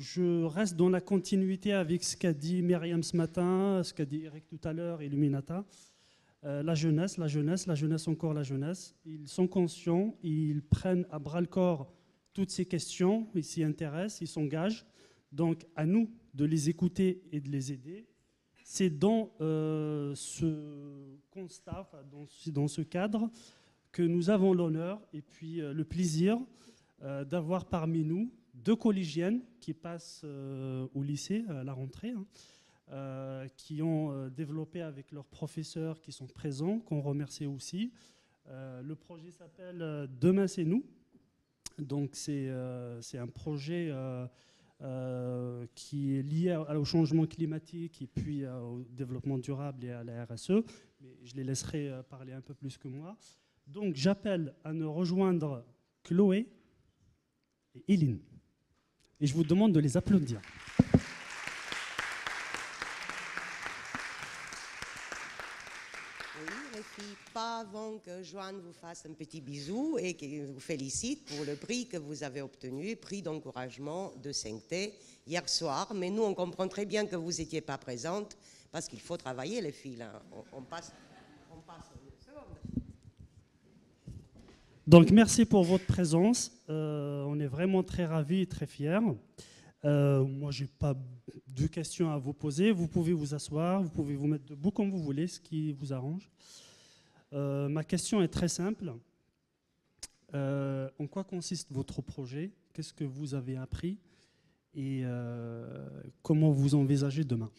je reste dans la continuité avec ce qu'a dit Myriam ce matin, ce qu'a dit Eric tout à l'heure, Illuminata. La jeunesse, encore la jeunesse. Ils sont conscients, ils prennent à bras-le-corps toutes ces questions, ils s'y intéressent, ils s'engagent. Donc, à nous de les écouter et de les aider. C'est dans ce constat, dans ce cadre, que nous avons l'honneur et puis le plaisir d'avoir parmi nous 2 collégiennes qui passent au lycée à la rentrée, qui ont développé avec leurs professeurs qui sont présents, qu'on remercie aussi. Le projet s'appelle « Demain, c'est nous ». Donc c'est un projet qui est lié au changement climatique et puis au développement durable et à la RSE. Mais je les laisserai parler un peu plus que moi. Donc j'appelle à nous rejoindre Chloé et Eileen. Et je vous demande de les applaudir. Pas avant que Joanne vous fasse un petit bisou et qu'il vous félicite pour le prix que vous avez obtenu, prix d'encouragement de 5T hier soir. Mais nous, on comprend très bien que vous n'étiez pas présente parce qu'il faut travailler les filles. Hein. On passe une seconde. Donc merci pour votre présence. On est vraiment très ravis et très fiers. Moi, je n'ai pas de questions à vous poser. Vous pouvez vous asseoir, vous pouvez vous mettre debout comme vous voulez, ce qui vous arrange. Ma question est très simple. En quoi consiste votre projet? Qu'est-ce que vous avez appris? Et comment vous envisagez demain?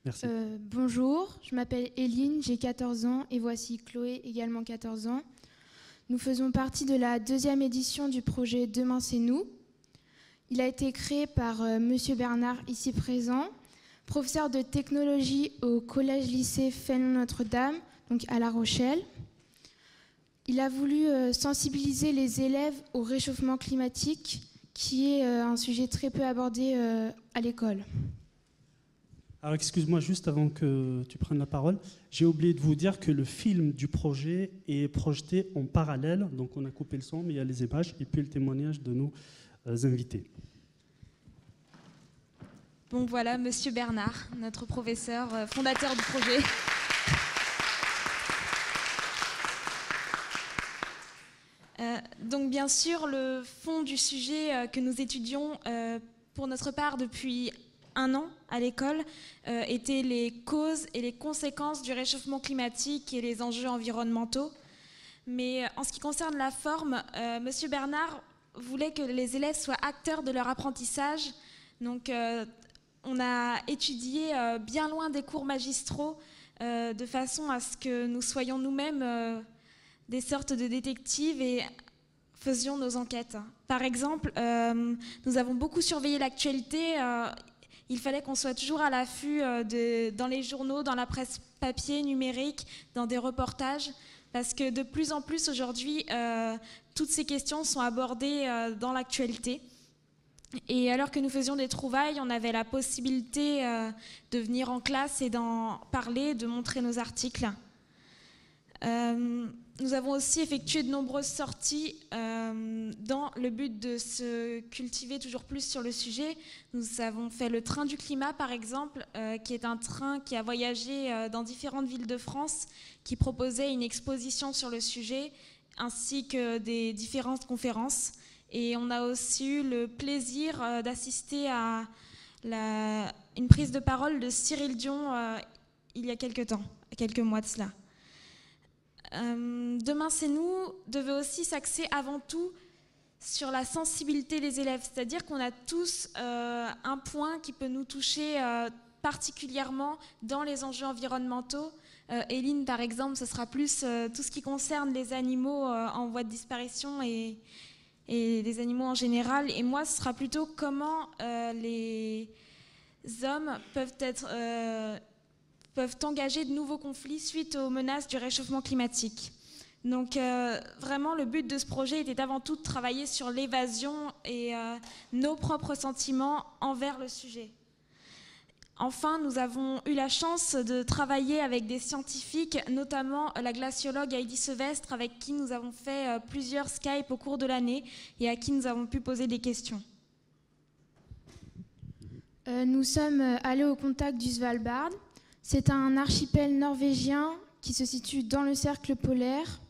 Merci. Bonjour, je m'appelle Eileen, j'ai 14 ans et voici Chloé, également 14 ans. Nous faisons partie de la 2e édition du projet Demain c'est nous. Il a été créé par Monsieur Bernard, ici présent, professeur de technologie au collège-lycée Fénelon-Notre-Dame, donc à La Rochelle. Il a voulu sensibiliser les élèves au réchauffement climatique, qui est un sujet très peu abordé à l'école. Alors excuse-moi juste avant que tu prennes la parole, j'ai oublié de vous dire que le film du projet est projeté en parallèle, donc on a coupé le son, mais il y a les images et puis le témoignage de nos invités. Bon voilà, Monsieur Bernard, notre professeur fondateur du projet. Donc bien sûr, le fond du sujet que nous étudions pour notre part depuis 1 an à l'école était les causes et les conséquences du réchauffement climatique et les enjeux environnementaux. Mais en ce qui concerne la forme, Monsieur Bernard voulait que les élèves soient acteurs de leur apprentissage. Donc on a étudié bien loin des cours magistraux de façon à ce que nous soyons nous-mêmes des sortes de détectives et faisions nos enquêtes. Par exemple, nous avons beaucoup surveillé l'actualité. Il fallait qu'on soit toujours à l'affût dans les journaux, dans la presse papier, numérique, dans des reportages, parce que de plus en plus aujourd'hui, toutes ces questions sont abordées dans l'actualité. Et alors que nous faisions des trouvailles, on avait la possibilité de venir en classe et d'en parler, de montrer nos articles. Nous avons aussi effectué de nombreuses sorties dans le but de se cultiver toujours plus sur le sujet. Nous avons fait le train du climat, par exemple, qui est un train qui a voyagé dans différentes villes de France, qui proposait une exposition sur le sujet, ainsi que des différentes conférences. Et on a aussi eu le plaisir d'assister à une prise de parole de Cyril Dion il y a quelques mois de cela. Demain c'est nous devait aussi s'axer avant tout sur la sensibilité des élèves, c'est-à-dire qu'on a tous un point qui peut nous toucher particulièrement dans les enjeux environnementaux. Eileen, par exemple, ce sera plus tout ce qui concerne les animaux en voie de disparition et les animaux en général. Et moi, ce sera plutôt comment les hommes peuvent engager de nouveaux conflits suite aux menaces du réchauffement climatique. Donc vraiment, le but de ce projet était avant tout de travailler sur l'évasion et nos propres sentiments envers le sujet. Enfin, nous avons eu la chance de travailler avec des scientifiques, notamment la glaciologue Heidi Sevestre, avec qui nous avons fait plusieurs Skype au cours de l'année et à qui nous avons pu poser des questions. Nous sommes allés au contact du Svalbard. C'est un archipel norvégien qui se situe dans le cercle polaire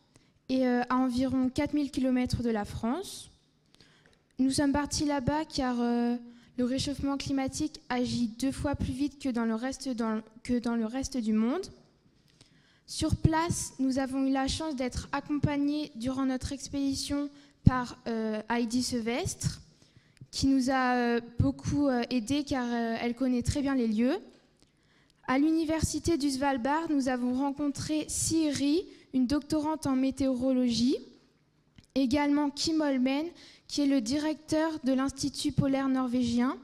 et à environ 4000 km de la France. Nous sommes partis là-bas car le réchauffement climatique agit 2 fois plus vite que dans le reste du monde. Sur place, nous avons eu la chance d'être accompagnés durant notre expédition par Heidi Sevestre, qui nous a beaucoup aidés car elle connaît très bien les lieux. À l'université du Svalbard, nous avons rencontré Siri, une doctorante en météorologie, également Kim Holmen, qui est le directeur de l'Institut polaire norvégien.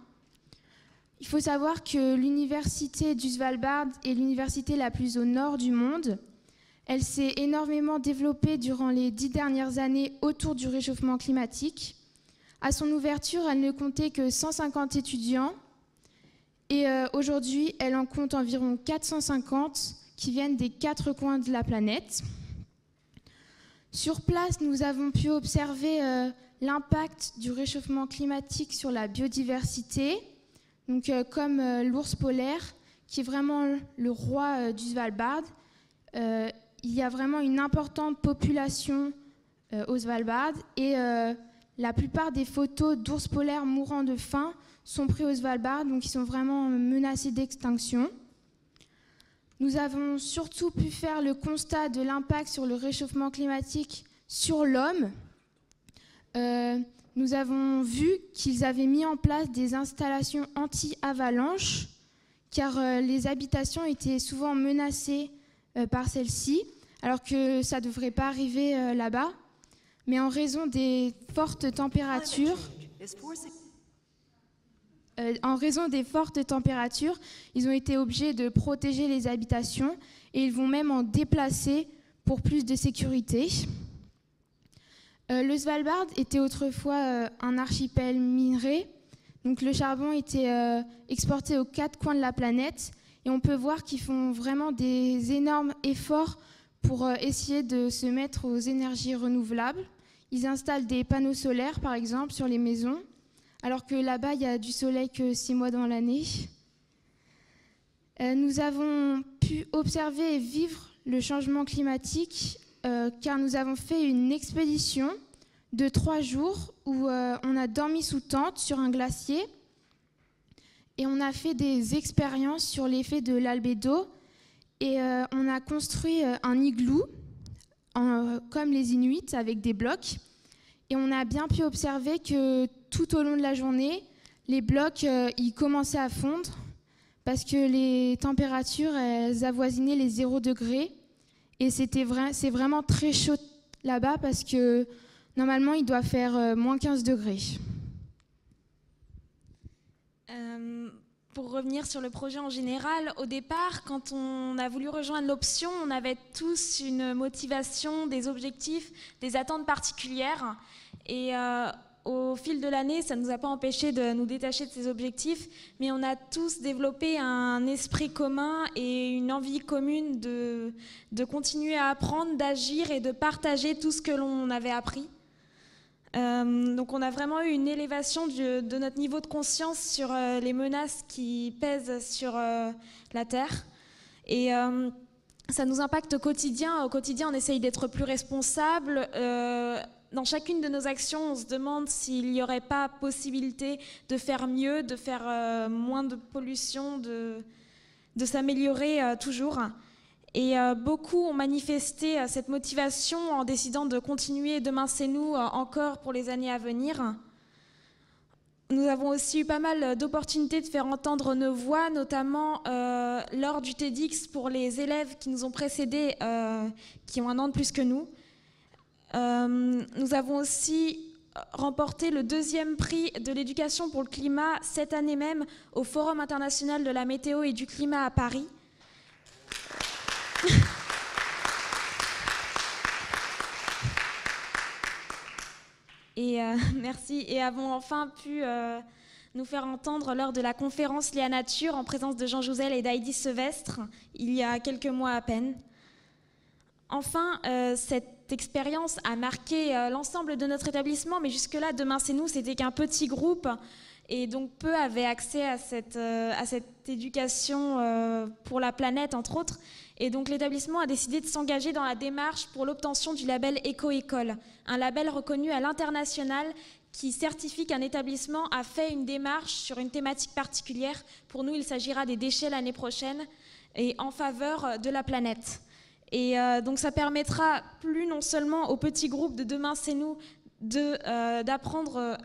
Il faut savoir que l'université du Svalbard est l'université la plus au nord du monde. Elle s'est énormément développée durant les 10 dernières années autour du réchauffement climatique. À son ouverture, elle ne comptait que 150 étudiants et aujourd'hui, elle en compte environ 450 qui viennent des 4 coins de la planète. Sur place, nous avons pu observer l'impact du réchauffement climatique sur la biodiversité, donc comme l'ours polaire, qui est vraiment le roi du Svalbard. Il y a vraiment une importante population au Svalbard et la plupart des photos d'ours polaires mourant de faim sont prises au Svalbard, donc ils sont vraiment menacés d'extinction. Nous avons surtout pu faire le constat de l'impact sur le réchauffement climatique sur l'homme. Nous avons vu qu'ils avaient mis en place des installations anti-avalanche, car les habitations étaient souvent menacées par celles-ci, alors que ça ne devrait pas arriver là-bas. Mais en raison des fortes températures, ils ont été obligés de protéger les habitations et ils vont même en déplacer pour plus de sécurité. Le Svalbard était autrefois un archipel minerai, donc le charbon était exporté aux 4 coins de la planète et on peut voir qu'ils font vraiment des énormes efforts pour essayer de se mettre aux énergies renouvelables. Ils installent des panneaux solaires, par exemple, sur les maisons, alors que là-bas, il n'y a du soleil que 6 mois dans l'année. Nous avons pu observer et vivre le changement climatique car nous avons fait une expédition de 3 jours où on a dormi sous tente sur un glacier et on a fait des expériences sur l'effet de l'albédo et on a construit un igloo comme les Inuits avec des blocs et on a bien pu observer que tout au long de la journée, les blocs ils commençaient à fondre parce que les températures elles avoisinaient les 0 degrés et c'est vraiment très chaud là-bas parce que normalement il doit faire moins 15 degrés. Pour revenir sur le projet en général, au départ, quand on a voulu rejoindre l'option, on avait tous une motivation, des objectifs, des attentes particulières. Et au fil de l'année, ça ne nous a pas empêché de nous détacher de ces objectifs, mais on a tous développé un esprit commun et une envie commune de continuer à apprendre, d'agir et de partager tout ce que l'on avait appris. Donc on a vraiment eu une élévation de notre niveau de conscience sur les menaces qui pèsent sur la Terre. Et ça nous impacte au quotidien. Au quotidien, on essaye d'être plus responsable. Dans chacune de nos actions, on se demande s'il n'y aurait pas possibilité de faire mieux, de faire moins de pollution, de s'améliorer toujours. Et beaucoup ont manifesté cette motivation en décidant de continuer Demain c'est nous encore pour les années à venir. Nous avons aussi eu pas mal d'opportunités de faire entendre nos voix, notamment lors du TEDx pour les élèves qui nous ont précédés, qui ont 1 an de plus que nous. Nous avons aussi remporté le 2e prix de l'éducation pour le climat cette année même au Forum international de la météo et du climat à Paris. Et merci. Et avons enfin pu nous faire entendre lors de la conférence Léa Nature en présence de Jean Jouzel et d'Heidi Sevestre il y a quelques mois à peine. Enfin, cette expérience a marqué l'ensemble de notre établissement, mais jusque-là, Demain c'est nous, c'était qu'un petit groupe. Et donc peu avaient accès à cette éducation pour la planète, entre autres. Et donc l'établissement a décidé de s'engager dans la démarche pour l'obtention du label Éco-École, un label reconnu à l'international qui certifie qu'un établissement a fait une démarche sur une thématique particulière. Pour nous, il s'agira des déchets l'année prochaine et en faveur de la planète. Et donc ça permettra plus non seulement aux petits groupes de Demain c'est nous d'apprendre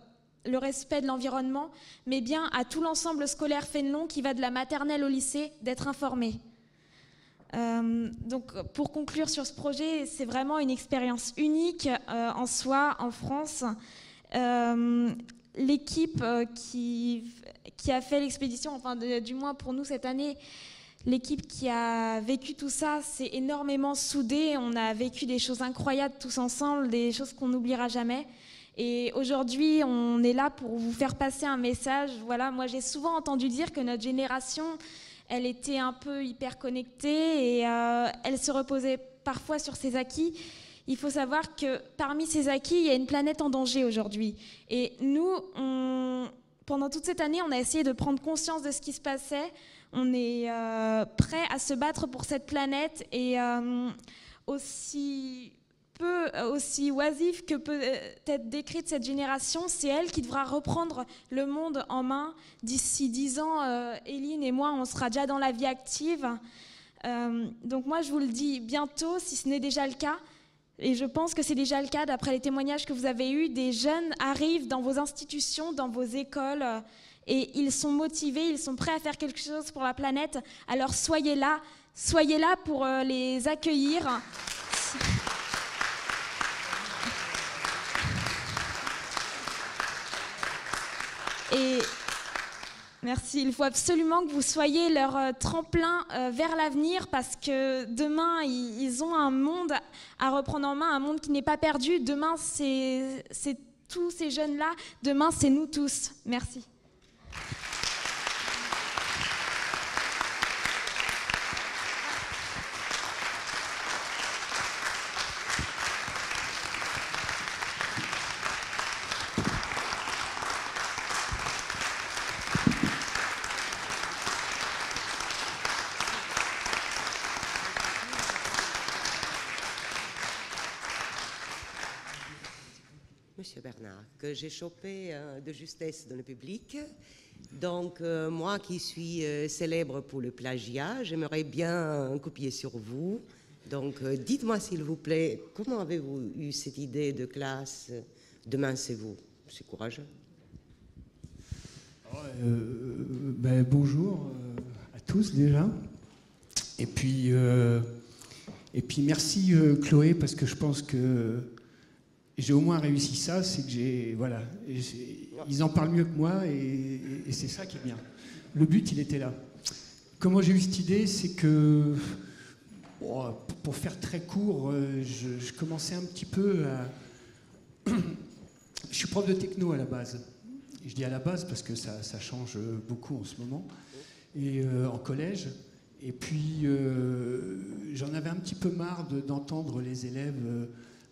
le respect de l'environnement, mais bien à tout l'ensemble scolaire Fénelon qui va de la maternelle au lycée d'être informé. Donc pour conclure sur ce projet, c'est vraiment une expérience unique en soi en France. L'équipe qui a fait l'expédition, enfin du moins pour nous cette année, l'équipe qui a vécu tout ça, c'est énormément soudée. On a vécu des choses incroyables tous ensemble, des choses qu'on n'oubliera jamais. Et aujourd'hui, on est là pour vous faire passer un message. Voilà, moi j'ai souvent entendu dire que notre génération, elle était un peu hyper connectée et elle se reposait parfois sur ses acquis. Il faut savoir que parmi ces acquis, il y a une planète en danger aujourd'hui. Et nous, pendant toute cette année, on a essayé de prendre conscience de ce qui se passait. On est prêt à se battre pour cette planète et aussi oisif que peut être décrite cette génération, c'est elle qui devra reprendre le monde en main. D'ici 10 ans, Eline et moi, on sera déjà dans la vie active. Donc moi, je vous le dis bientôt, si ce n'est déjà le cas. Et je pense que c'est déjà le cas, d'après les témoignages que vous avez eus, des jeunes arrivent dans vos institutions, dans vos écoles, et ils sont motivés, ils sont prêts à faire quelque chose pour la planète. Alors soyez là pour les accueillir. Et merci, il faut absolument que vous soyez leur tremplin vers l'avenir parce que demain, ils ont un monde à reprendre en main, un monde qui n'est pas perdu. Demain, c'est tous ces jeunes-là. Demain, c'est nous tous. Merci. Monsieur Bernard, que j'ai chopé de justesse dans le public. Donc, moi qui suis célèbre pour le plagiat, j'aimerais bien copier sur vous. Donc, dites-moi s'il vous plaît, comment avez-vous eu cette idée de classe Demain c'est vous? C'est courageux. Bonjour à tous déjà. Et puis merci Chloé, parce que je pense que j'ai au moins réussi ça, c'est que ils en parlent mieux que moi et c'est ça qui est bien. Le but, il était là. Comment j'ai eu cette idée, c'est que, pour faire très court, je commençais un petit peu à... Je suis prof de techno à la base. Et je dis à la base parce que ça change beaucoup en ce moment. Et en collège. Et puis, j'en avais un petit peu marre d'entendre les élèves...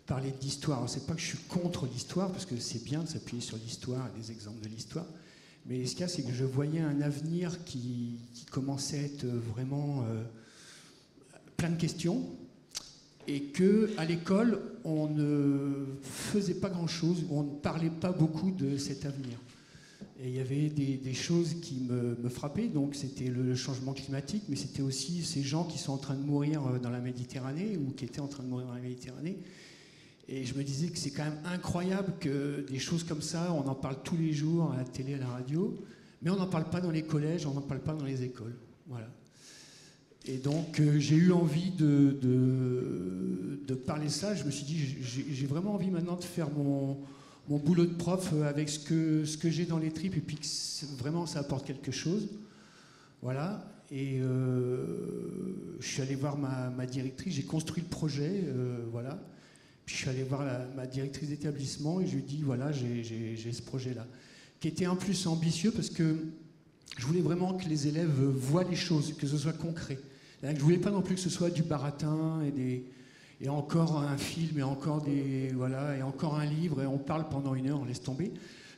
parler d'histoire. Alors, c'est pas que je suis contre l'histoire, parce que c'est bien de s'appuyer sur l'histoire et des exemples de l'histoire, mais ce qu'il y a, c'est que je voyais un avenir qui commençait à être vraiment plein de questions, et qu'à l'école, on ne faisait pas grand-chose, on ne parlait pas beaucoup de cet avenir. Et il y avait des choses qui me frappaient, donc c'était le changement climatique, mais c'était aussi ces gens qui sont en train de mourir dans la Méditerranée, ou qui étaient en train de mourir dans la Méditerranée. Et je me disais que c'est quand même incroyable que des choses comme ça, on en parle tous les jours à la télé, à la radio, mais on n'en parle pas dans les collèges, on n'en parle pas dans les écoles. Voilà. Et donc j'ai eu envie de parler de ça. Je me suis dit, j'ai vraiment envie maintenant de faire mon boulot de prof avec ce que j'ai dans les tripes, et puis que vraiment ça apporte quelque chose. Voilà. Et je suis allé voir ma directrice, j'ai construit le projet, voilà. Puis je suis allé voir ma directrice d'établissement et je lui ai dit, voilà, j'ai ce projet-là, qui était en plus ambitieux parce que je voulais vraiment que les élèves voient les choses, que ce soit concret. Je ne voulais pas non plus que ce soit du baratin et encore un film et encore et encore un livre et on parle pendant 1 heure, on laisse tomber.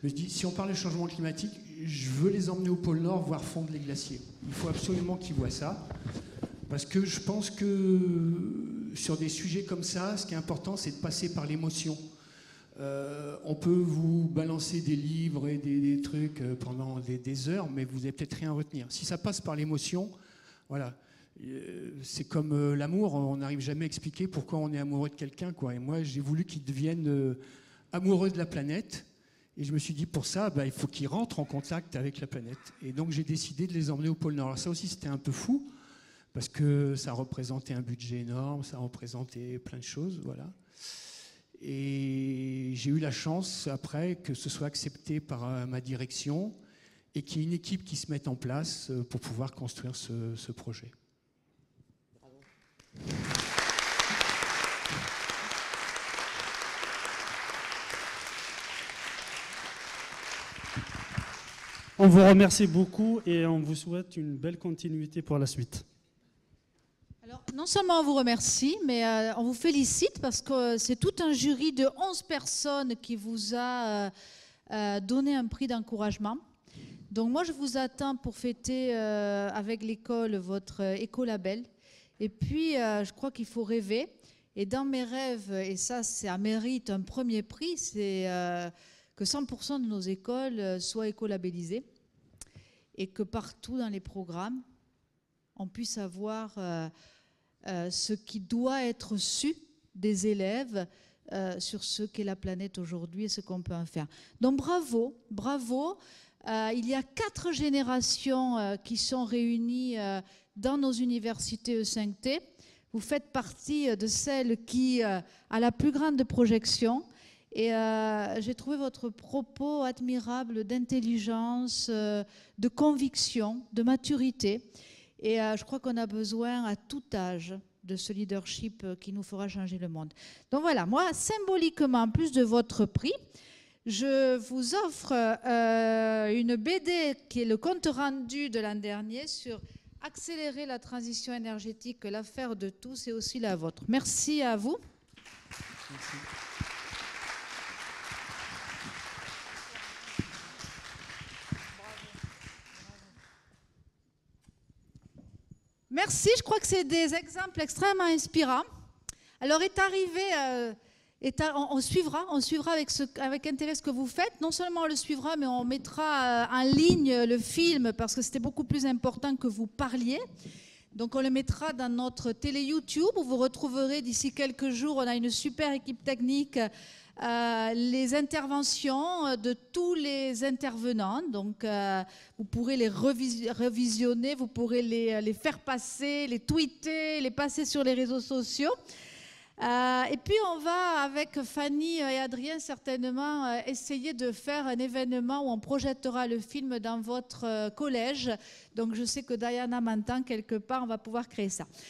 me dis, si on parle de changement climatique, je veux les emmener au pôle Nord voir fondre les glaciers. Il faut absolument qu'ils voient ça. Parce que je pense que sur des sujets comme ça, ce qui est important, c'est de passer par l'émotion. On peut vous balancer des livres et des trucs pendant des heures, mais vous n'allez peut-être rien retenir. Si ça passe par l'émotion, voilà. C'est comme l'amour, on n'arrive jamais à expliquer pourquoi on est amoureux de quelqu'un, quoi. Et moi, j'ai voulu qu'ils deviennent amoureux de la planète. Et je me suis dit, pour ça, il faut qu'ils rentrent en contact avec la planète. Et donc, j'ai décidé de les emmener au pôle Nord. Alors ça aussi, c'était un peu fou, parce que ça représentait un budget énorme, ça représentait plein de choses, voilà. Et j'ai eu la chance, après, que ce soit accepté par ma direction et qu'il y ait une équipe qui se mette en place pour pouvoir construire ce projet. Bravo. On vous remercie beaucoup et on vous souhaite une belle continuité pour la suite. Alors, non seulement on vous remercie, mais on vous félicite parce que c'est tout un jury de 11 personnes qui vous a donné un prix d'encouragement. Donc moi, je vous attends pour fêter avec l'école votre écolabel. Et puis, je crois qu'il faut rêver. Et dans mes rêves, et ça, ça mérite un premier prix, c'est que 100% de nos écoles soient écolabellisées et que partout dans les programmes, on puisse avoir ce qui doit être su des élèves sur ce qu'est la planète aujourd'hui et ce qu'on peut en faire. Donc bravo, bravo. Il y a 4 générations qui sont réunies dans nos universités E5T. Vous faites partie de celles qui a la plus grande projection. Et j'ai trouvé votre propos admirable d'intelligence, de conviction, de maturité. Et je crois qu'on a besoin à tout âge de ce leadership qui nous fera changer le monde. Donc voilà, moi, symboliquement, en plus de votre prix, je vous offre une BD qui est le compte rendu de l'an dernier sur accélérer la transition énergétique, l'affaire de tous et aussi la vôtre. Merci à vous. Merci. Merci, je crois que c'est des exemples extrêmement inspirants. Alors est arrivé, on suivra avec intérêt ce que vous faites. Non seulement on le suivra, mais on mettra en ligne le film parce que c'était beaucoup plus important que vous parliez. Donc on le mettra dans notre télé YouTube où vous retrouverez d'ici quelques jours, on a une super équipe technique, les interventions de tous les intervenants. Donc vous pourrez les revisionner, vous pourrez les faire passer, les tweeter, les passer sur les réseaux sociaux. Et puis on va avec Fanny et Adrien certainement essayer de faire un événement où on projettera le film dans votre collège. Donc je sais que Diana m'entend quelque part, on va pouvoir créer ça.